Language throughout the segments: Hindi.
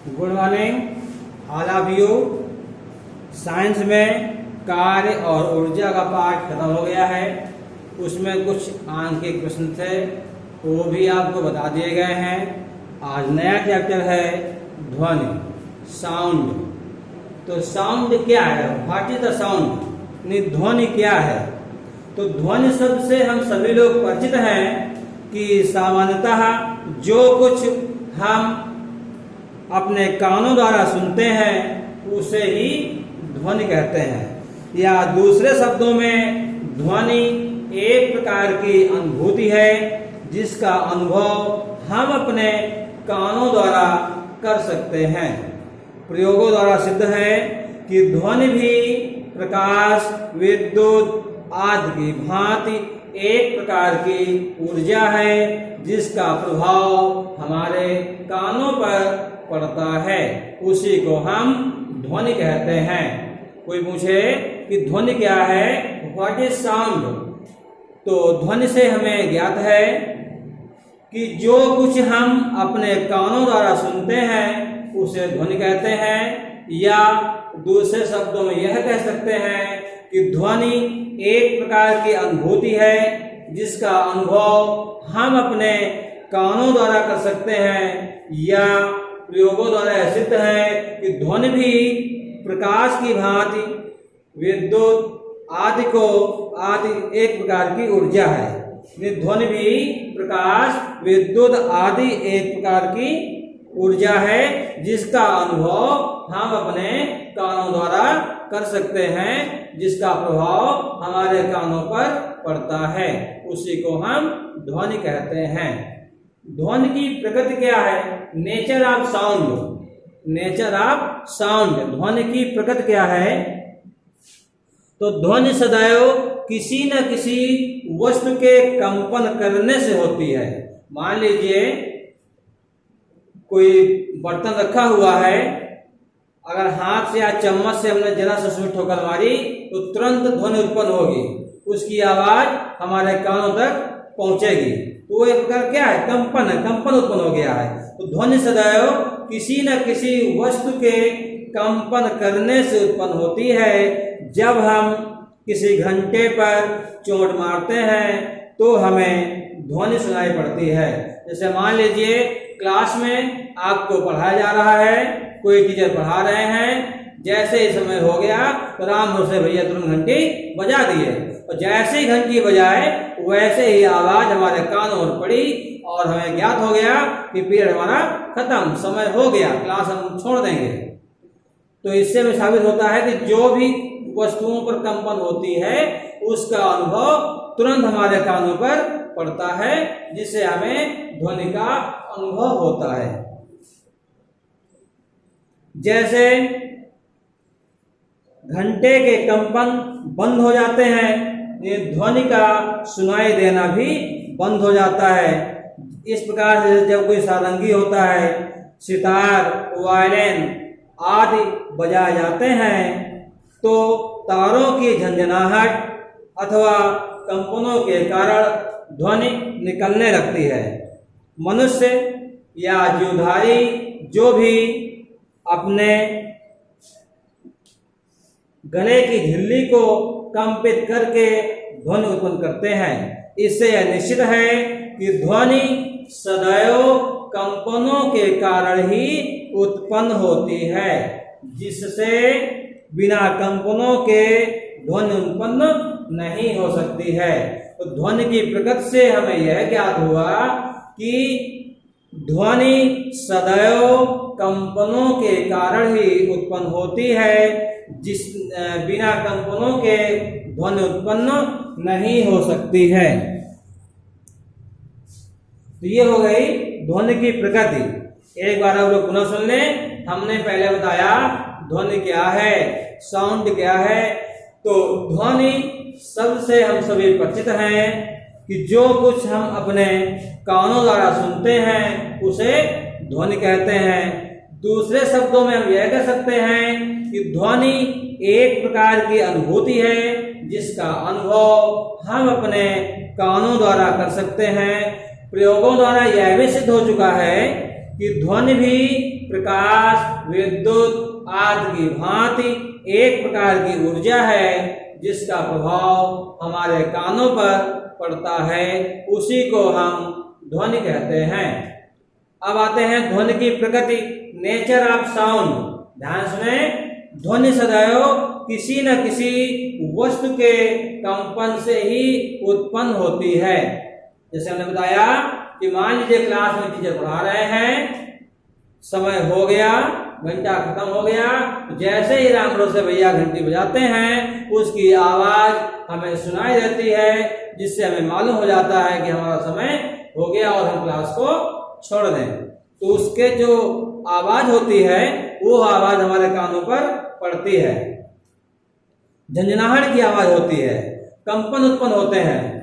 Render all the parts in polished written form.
Good morning all of you. Science में कार्य और ऊर्जा का पाठ खत्म हो गया है। उसमें कुछ अंक के प्रश्न थे, वो भी आपको बता दिए गए हैं। आज नया चैप्टर है ध्वनि, साउंड। तो साउंड क्या है, व्हाट इज द साउंड, ध्वनि क्या है। तो ध्वनि शब्द से हम सभी लोग परिचित हैं कि सामान्यतः जो कुछ हम अपने कानों द्वारा सुनते हैं उसे ही ध्वनि कहते हैं, या दूसरे शब्दों में ध्वनि एक प्रकार की अनुभूति है जिसका अनुभव हम अपने कानों द्वारा कर सकते हैं। प्रयोगों द्वारा सिद्ध है कि ध्वनि भी प्रकाश, विद्युत आदि की भांति एक प्रकार की ऊर्जा है जिसका प्रभाव हमारे कानों पर पड़ता है, उसी को हम ध्वनि कहते हैं। कोई पूछे कि ध्वनि क्या है, व्हाट इज साउंड, तो ध्वनि से हमें ज्ञात है कि जो कुछ हम अपने कानों द्वारा सुनते हैं उसे ध्वनि कहते हैं, या दूसरे शब्दों में यह कह सकते हैं कि ध्वनि एक प्रकार की अनुभूति है जिसका अनुभव हम अपने कानों द्वारा कर सकते हैं, या प्रयोगों द्वारा सिद्ध है कि ध्वनि भी प्रकाश की भांति, विद्युत आदि एक प्रकार की ऊर्जा है। ध्वनि भी प्रकाश, विद्युत आदि एक प्रकार की ऊर्जा है जिसका अनुभव हम अपने कानों द्वारा कर सकते हैं, जिसका प्रभाव हमारे कानों पर पड़ता है, उसी को हम ध्वनि कहते हैं। ध्वनि की प्रकृति क्या है, nature of sound, nature of sound, ध्वनि की प्रकृति क्या है। तो ध्वनि सदैव किसी न किसी वस्तु के कंपन करने से होती है। मान लीजिए कोई बर्तन रखा हुआ है, अगर हाथ से या चम्मच से हमने जरा सा उसमें ठोकर मारी तो तुरंत ध्वनि उत्पन्न होगी, उसकी आवाज हमारे कानों तक पहुंचेगी। तो एक प्रकार क्या है, कंपन है, कंपन उत्पन्न हो गया है। तो ध्वनि सदैव किसी न किसी वस्तु के कंपन करने से उत्पन्न होती है। जब हम किसी घंटे पर चोट मारते हैं तो हमें ध्वनि सुनाई पड़ती है। जैसे मान लीजिए क्लास में आपको पढ़ाया जा रहा है, कोई टीचर पढ़ा रहे हैं, जैसे ही समय हो गया तो राम से भैया तुरंत घंटी बजा दिए, और जैसे ही घंटी बजाए वैसे ही आवाज हमारे कानों में पड़ी और हमें ज्ञात हो गया कि पीरियड हमारा खत्म, समय हो गया, क्लास हम छोड़ देंगे। तो इससे भी साबित होता है कि जो भी वस्तुओं पर कंपन होती है उसका अनुभव तुरंत हमारे कानों पर पड़ता है, जिससे हमें ध्वनि का अनुभव होता है। जैसे घंटे के कंपन बंद हो जाते हैं, ये ध्वनि का सुनाई देना भी बंद हो जाता है। इस प्रकार से जब कोई सारंगी होता है, सितार, वायलिन आदि बजाए जाते हैं तो तारों की झंझनाहट अथवा कंपनों के कारण ध्वनि निकलने लगती है। मनुष्य या जीवधारी जो भी अपने गले की झिल्ली को कंपित करके ध्वनि उत्पन्न करते हैं। इससे यह निश्चित है कि ध्वनि सदैव कंपनों के कारण ही उत्पन्न होती है, जिससे बिना कंपनों के ध्वनि उत्पन्न नहीं हो सकती है। तो ध्वनि की प्रकृति से हमें यह ज्ञात हुआ कि ध्वनि सदैव कंपनों के कारण ही उत्पन्न होती है, जिस बिना कंपनों के ध्वनि उत्पन्न नहीं हो सकती है। तो ये हो गई ध्वनि की प्रकृति। एक बार आप लोग पुनः सुन लें। हमने पहले बताया ध्वनि क्या है, साउंड क्या है। तो ध्वनि शब्द से हम सभी परिचित हैं कि जो कुछ हम अपने कानों द्वारा सुनते हैं उसे ध्वनि कहते हैं। दूसरे शब्दों में हम यह कह सकते हैं कि ध्वनि एक प्रकार की अनुभूति है जिसका अनुभव हम अपने कानों द्वारा कर सकते हैं। प्रयोगों द्वारा यह भी सिद्ध हो चुका है कि ध्वनि भी प्रकाश, विद्युत आदि की भांति एक प्रकार की ऊर्जा है जिसका प्रभाव हमारे कानों पर पड़ता है, उसी को हम ध्वनि कहते हैं। अब आते हैं ध्वनि की प्रकृति, नेचर ऑफ साउंड। ध्यान सुने, ध्वनि सदैव किसी न किसी वस्तु के कंपन से ही उत्पन्न होती है। जैसे हमने बताया कि मान लीजिए क्लास में टीचर पढ़ा रहे हैं, समय हो गया, घंटा खत्म हो गया, जैसे ही राम भरोसे भैया घंटी बजाते हैं उसकी आवाज हमें सुनाई देती है, जिससे हमें मालूम हो जाता है कि हमारा समय हो गया और हम क्लास को छोड़ दें। तो उसके जो आवाज होती है वो आवाज हमारे कानों पर पड़ती है, झंझनाहट की आवाज होती है, कंपन उत्पन्न होते हैं।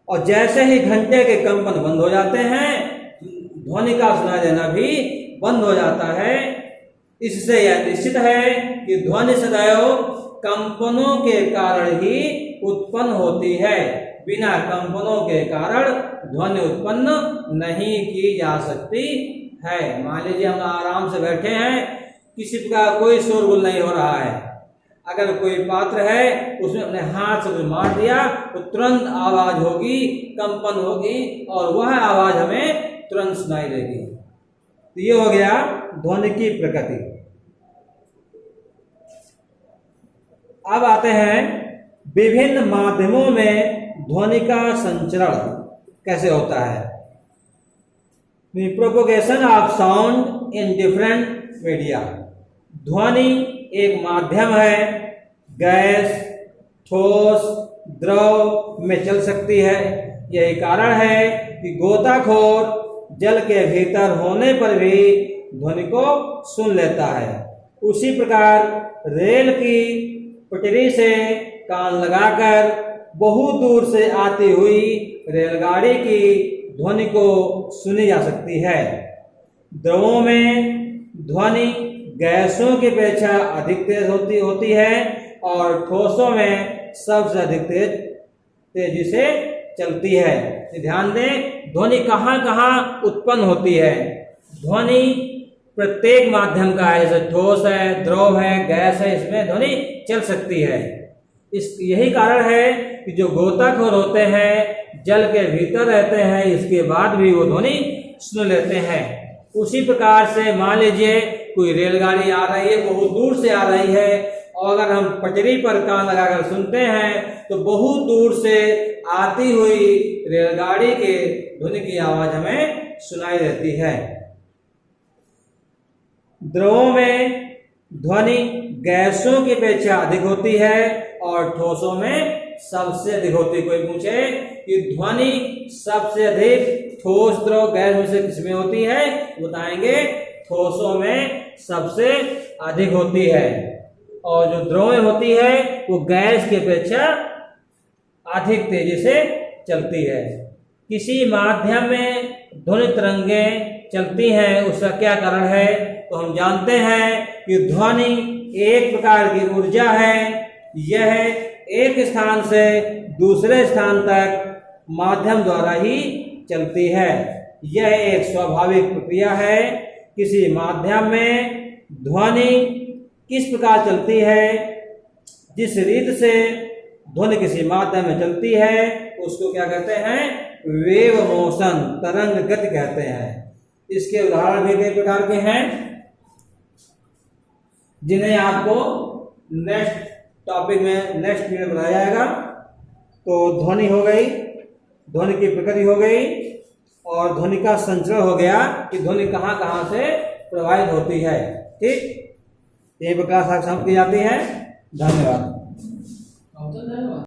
और जैसे ही घंटे के कंपन बंद हो जाते हैं, ध्वनि का सुनाई देना भी बंद हो जाता है। इससे यह निश्चित है कि ध्वनि सदैव कंपनों के कारण ही उत्पन्न होती है, बिना कंपनों के कारण ध्वनि उत्पन्न नहीं की जा सकती है। मान लीजिए हम आराम से बैठे हैं, किसी प्रकार कोई शोरगुल नहीं हो रहा है, अगर कोई पात्र है उसमें अपने हाथ से मार दिया तो तुरंत आवाज होगी, कंपन होगी और वह आवाज हमें तुरंत सुनाई देगी। तो ये हो गया ध्वनि की प्रकृति। अब आते हैं विभिन्न माध्यमों में ध्वनि का संचरण कैसे होता है। Propagation of sound in different media. ध्वनि एक माध्यम है, गैस, ठोस, द्रव में चल सकती है। यही कारण है कि गोताखोर जल के भीतर होने पर भी ध्वनि को सुन लेता है। उसी प्रकार रेल की पटरी से कान लगाकर बहुत दूर से आती हुई रेलगाड़ी की ध्वनि को सुनी जा सकती है। द्रवों में ध्वनि गैसों की अपेक्षा अधिक तेज होती है और ठोसों में सबसे अधिक तेजी से चलती है। ध्यान दें, ध्वनि कहाँ कहाँ उत्पन्न होती है। ध्वनि प्रत्येक माध्यम का है, जैसे ठोस है, द्रव है, गैस है, इसमें ध्वनि चल सकती है। यही कारण है कि जो गोताखोर होते हैं जल के भीतर रहते हैं, इसके बाद भी वो ध्वनि सुन लेते हैं। उसी प्रकार से मान लीजिए कोई रेलगाड़ी आ रही है, बहुत दूर से आ रही है, और अगर हम पटरी पर कान लगाकर सुनते हैं तो बहुत दूर से आती हुई रेलगाड़ी के ध्वनि की आवाज हमें सुनाई देती है। द्रवों में ध्वनि गैसों की अपेक्षा अधिक होती है और ठोसों में सबसे अधिक होती है। कोई पूछे कि ध्वनि सबसे अधिक ठोस, द्रव, गैस में से किसमें होती है, बताएंगे ठोसों में सबसे अधिक होती है, और जो द्रव में होती है वो गैस की अपेक्षा अधिक तेजी से चलती है। किसी माध्यम में ध्वनि तरंगें चलती हैं, उसका क्या कारण है, तो हम जानते हैं कि ध्वनि एक प्रकार की ऊर्जा है। यह एक स्थान से दूसरे स्थान तक माध्यम द्वारा ही चलती है। यह एक स्वाभाविक प्रक्रिया है। किसी माध्यम में ध्वनि किस प्रकार चलती है, जिस रीत से ध्वनि किसी माध्यम में चलती है उसको क्या कहते हैं, वेव मोशन, तरंग गति कहते हैं। इसके उदाहरण भी कई प्रकार के हैं जिन्हें आपको नेक्स्ट टॉपिक में नेक्स्ट पीरियड में बताया जाएगा। तो ध्वनि हो गई, ध्वनि की प्रकृति हो गई, और ध्वनि का संचरण हो गया कि ध्वनि कहाँ कहाँ से प्रवाहित होती है। ठीक, ये प्रकार समाप्त की जाती है। धन्यवाद।